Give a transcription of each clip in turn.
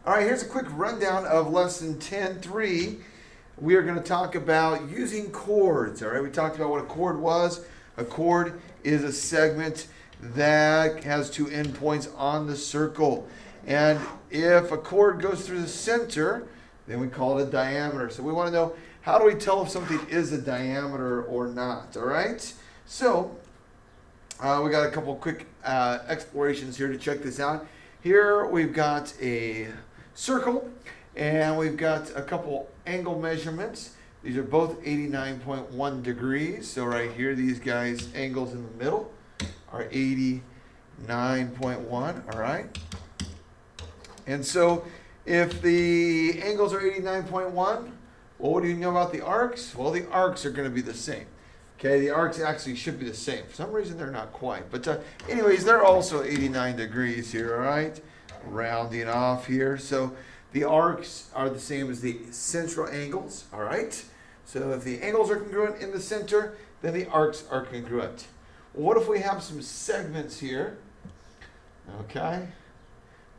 All right, here's a quick rundown of lesson 10.3. We are going to talk about using chords. All right, we talked about what a chord was. A chord is a segment that has two endpoints on the circle. And if a chord goes through the center, then we call it a diameter. So we want to know, how do we tell if something is a diameter or not? All right, so we got a couple quick explorations here to check this out. Here we've got a circle, and we've got a couple angle measurements. These are both 89.1 degrees. So right here, these guys, angles in the middle are 89.1, all right? And so if the angles are 89.1, well, what do you know about the arcs? Well, the arcs are going to be the same. Okay, the arcs actually should be the same. For some reason, they're not quite. But anyways, they're also 89 degrees here, all right? Rounding off here. So the arcs are the same as the central angles, all right? So if the angles are congruent in the center, then the arcs are congruent. Well, what if we have some segments here? Okay,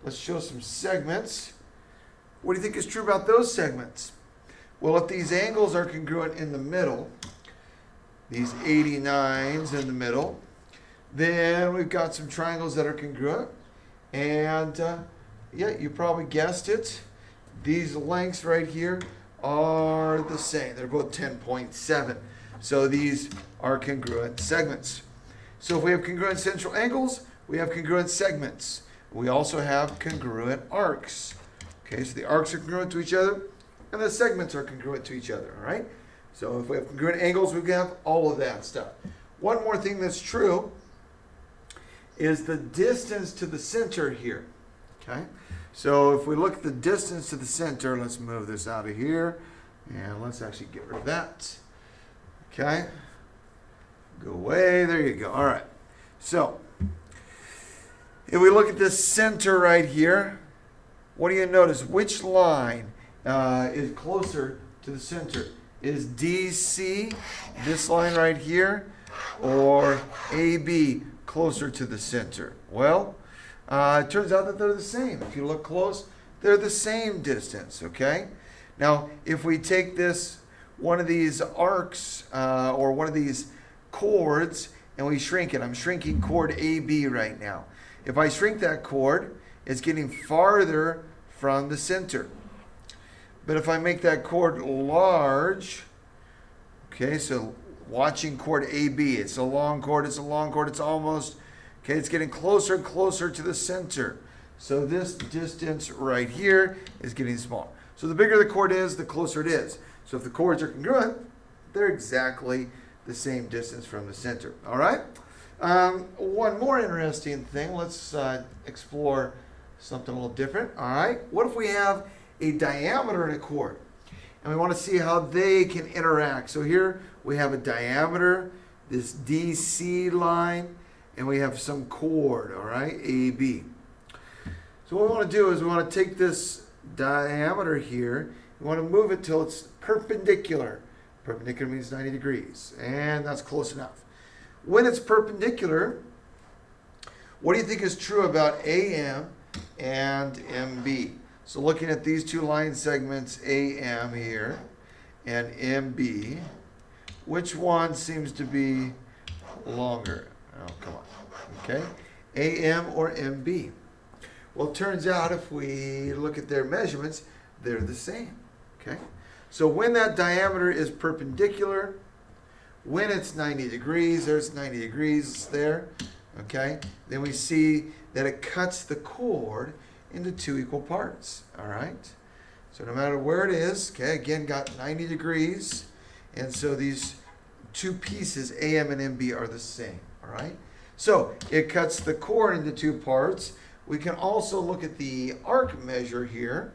let's show some segments. What do you think is true about those segments? Well, if these angles are congruent in the middle, these 89s in the middle, then we've got some triangles that are congruent. And yeah, you probably guessed it. These lengths right here are the same. They're both 10.7. So these are congruent segments. So if we have congruent central angles, we have congruent segments. We also have congruent arcs. Okay, so the arcs are congruent to each other, and the segments are congruent to each other, all right? So if we have congruent angles, we have all of that stuff. One more thing that's true is the distance to the center here, okay? So if we look at the distance to the center, let's move this out of here, and let's actually get rid of that, okay? Go away, there you go, all right. So if we look at this center right here, what do you notice? Which line is closer to the center? Is DC, this line right here, or AB closer to the center? Well, it turns out that they're the same. If you look close, they're the same distance, okay? Now, if we take this, one of these arcs, or one of these chords, and we shrink it, I'm shrinking chord AB right now. If I shrink that chord, it's getting farther from the center. But if I make that chord large, okay, so watching chord AB, it's a long chord, it's almost, okay, it's getting closer and closer to the center. So this distance right here is getting smaller. So the bigger the chord is, the closer it is. So if the chords are congruent, they're exactly the same distance from the center. All right? One more interesting thing, let's explore something a little different. All right? What if we have a diameter in a chord, and we want to see how they can interact? So here we have a diameter, this DC line, and we have some chord, all right, AB. So what we want to do is we want to take this diameter here, we want to move it till it's perpendicular. Perpendicular means 90 degrees, and that's close enough. When it's perpendicular, what do you think is true about AM and MB? So looking at these two line segments, AM here and MB, which one seems to be longer? Oh, come on. Okay, AM or MB? Well, it turns out if we look at their measurements, they're the same. Okay, so when that diameter is perpendicular, when it's 90 degrees, there's 90 degrees there, okay, then we see that it cuts the chord into two equal parts, all right? So no matter where it is, okay, again, got 90 degrees, and so these two pieces, AM and MB, are the same, all right? So it cuts the chord into two parts. We can also look at the arc measure here,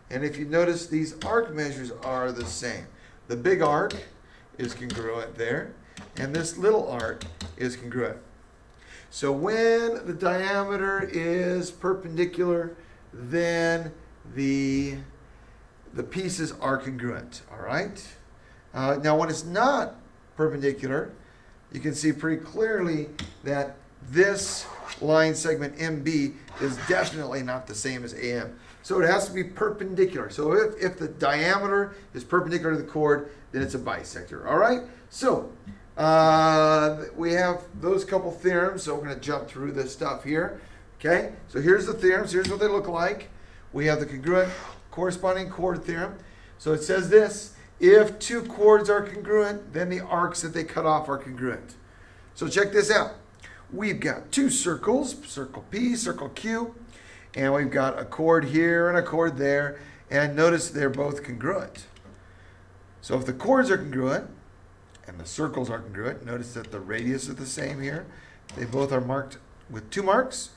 and if you notice, these arc measures are the same. The big arc is congruent there, and this little arc is congruent. So when the diameter is perpendicular, then the pieces are congruent, all right? Now when it's not perpendicular, you can see pretty clearly that this line segment MB is definitely not the same as AM. So it has to be perpendicular. So if the diameter is perpendicular to the chord, then it's a bisector. All right? So we have those couple theorems. So we're going to jump through this stuff here. Okay? So here's the theorems. Here's what they look like. We have the congruent corresponding chord theorem. So it says this: if two chords are congruent, then the arcs that they cut off are congruent. So check this out. We've got two circles, circle P, circle Q, and we've got a chord here and a chord there, and notice they're both congruent. So if the chords are congruent and the circles are congruent, notice that the radius is the same here. They both are marked with 2 marks.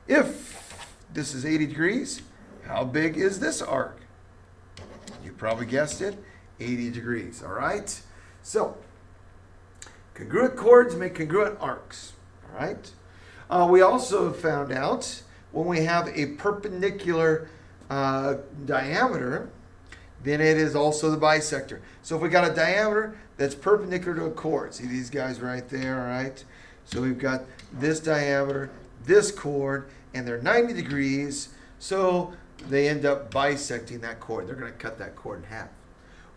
If this is 80 degrees, how big is this arc? You probably guessed it, 80 degrees, all right? So, congruent chords make congruent arcs, all right? We also found out when we have a perpendicular diameter, then it is also the bisector. So if we got a diameter that's perpendicular to a chord, see these guys right there, all right? So we've got this diameter, this chord, and they're 90 degrees, so they end up bisecting that chord. They're going to cut that chord in half.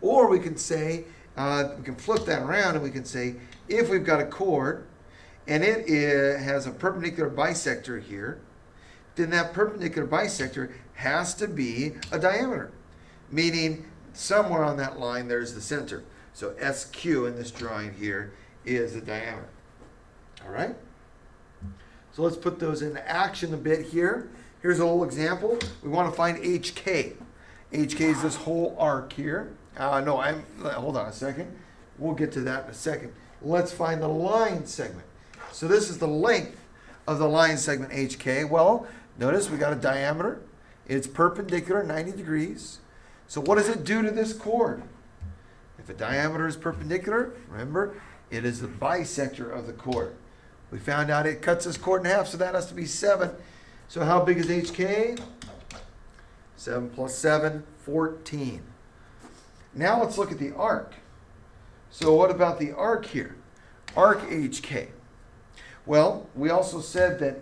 Or we can say, we can flip that around and we can say, if we've got a chord and it has a perpendicular bisector here, then that perpendicular bisector has to be a diameter, meaning somewhere on that line there's the center. So SQ in this drawing here is the diameter. All right? So let's put those into action a bit here. Here's a little example. We want to find HK. HK is this whole arc here. Hold on a second. We'll get to that in a second. Let's find the line segment. So this is the length of the line segment HK. Well, notice we got a diameter. It's perpendicular, 90 degrees. So what does it do to this chord? If a diameter is perpendicular, remember, it is the bisector of the chord. We found out it cuts this chord in half, so that has to be 7. So how big is HK? 7 plus 7, 14. Now let's look at the arc. So what about the arc here? Arc HK. Well, we also said that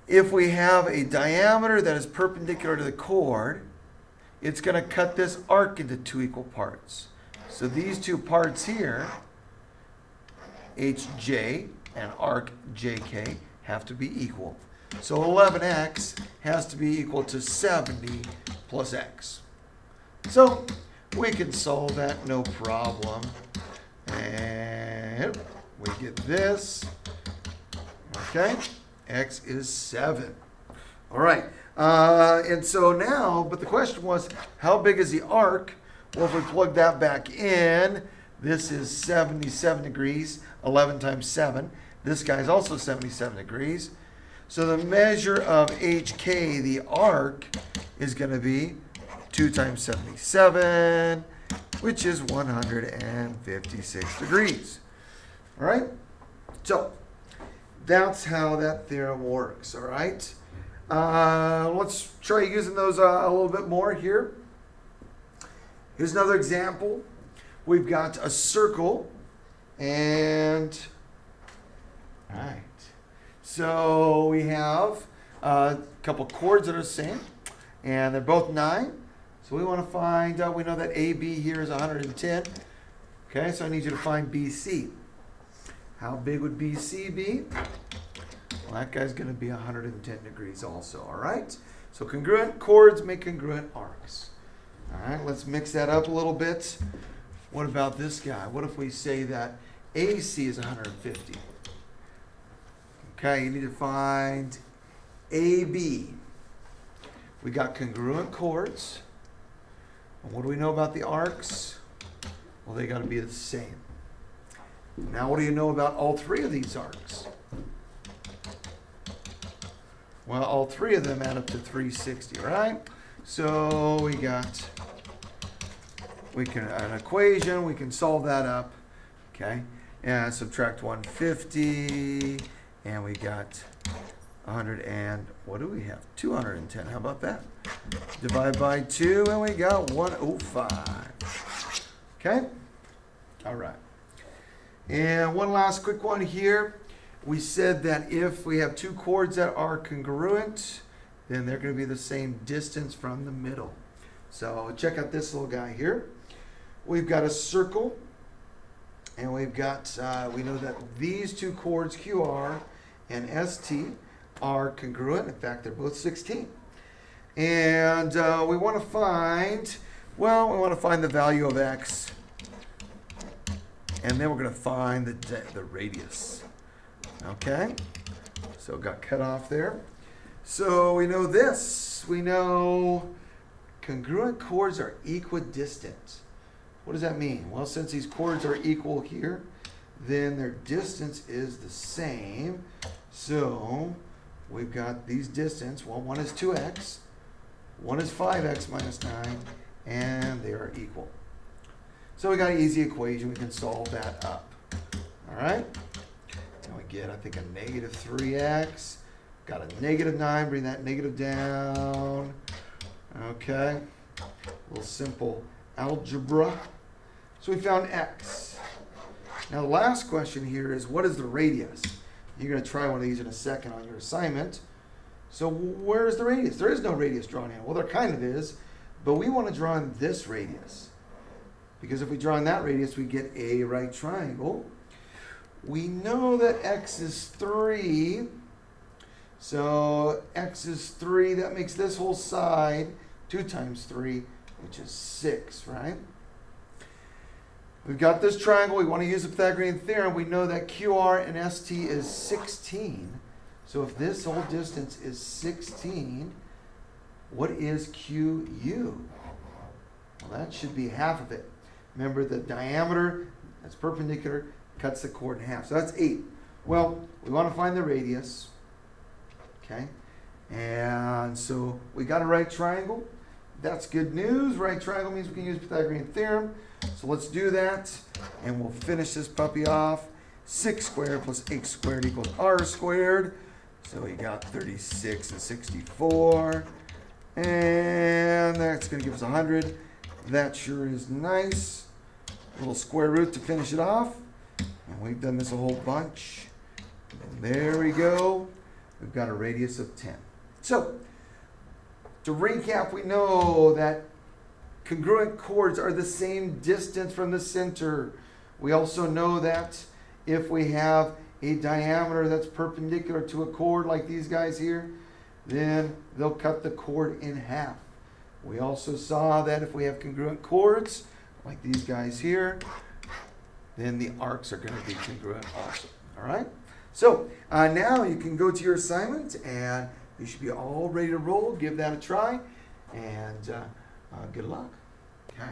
if we have a diameter that is perpendicular to the chord, it's going to cut this arc into 2 equal parts. So these 2 parts here, HJ and arc JK, have to be equal. So 11x has to be equal to 70 plus x. So we can solve that, no problem. And we get this. Okay, x is 7. All right, and so now, but the question was, how big is the arc? Well, if we plug that back in, this is 77 degrees, 11 times 7. This guy's also 77 degrees. So the measure of HK, the arc, is going to be 2 times 77, which is 156 degrees. All right? So that's how that theorem works. All right? Let's try using those a little bit more here. Here's another example. We've got a circle and, all right. So we have a couple chords that are the same, and they're both 9. So we want to find, we know that AB here is 110. Okay, so I need you to find BC. How big would BC be? Well, that guy's going to be 110 degrees also, all right? So congruent chords make congruent arcs. All right, let's mix that up a little bit. What about this guy? What if we say that AC is 150? Okay, you need to find AB. We got congruent chords. And what do we know about the arcs? Well, they got to be the same. Now, what do you know about all 3 of these arcs? Well, all 3 of them add up to 360, right? So we got, an equation, we can solve that up, okay? And subtract 150. And we got 100 and, what do we have? 210. How about that? Divide by 2, and we got 105. Okay? All right. And one last quick one here. we said that if we have two chords that are congruent, then they're going to be the same distance from the middle. So check out this little guy here. We've got a circle, and we've got, we know that these two chords, QR and ST, are congruent. In fact, they're both 16. And we want to find, well, we want to find the value of X. And then we're going to find the radius. Okay? So it got cut off there. So we know this. We know congruent chords are equidistant. What does that mean? Well, since these chords are equal here, then their distance is the same. So we've got these distance. Well, one is 2x, one is 5x minus 9, and they are equal. So we got an easy equation. We can solve that up. All right? And we get, I think, a negative 3x. Got a negative 9. Bring that negative down. Okay? A little simple algebra. So we found x. Now the last question here is, what is the radius? You're going to try one of these in a second on your assignment. So where is the radius? There is no radius drawn in. Well, there kind of is, but we want to draw in this radius. Because if we draw in that radius, we get a right triangle. We know that x is 3. So x is 3. That makes this whole side 2 times 3, which is 6, right? We've got this triangle. We want to use the Pythagorean theorem. We know that QR and ST is 16. So if this whole distance is 16, what is QU? Well, that should be half of it. Remember, the diameter that's perpendicular cuts the chord in half. So that's 8. Well, we want to find the radius. Okay? And so we got a right triangle. That's good news. Right triangle means we can use Pythagorean theorem. So let's do that, and we'll finish this puppy off. 6 squared plus 8 squared equals r squared. So we got 36 and 64. And that's going to give us 100. That sure is nice. A little square root to finish it off. And we've done this a whole bunch. And there we go. We've got a radius of 10. So, to recap, we know that congruent chords are the same distance from the center. We also know that if we have a diameter that's perpendicular to a chord like these guys here, then they'll cut the chord in half. We also saw that if we have congruent chords like these guys here, then the arcs are going to be congruent also. All right? So now you can go to your assignment, and you should be all ready to roll. Give that a try, and good luck. Okay.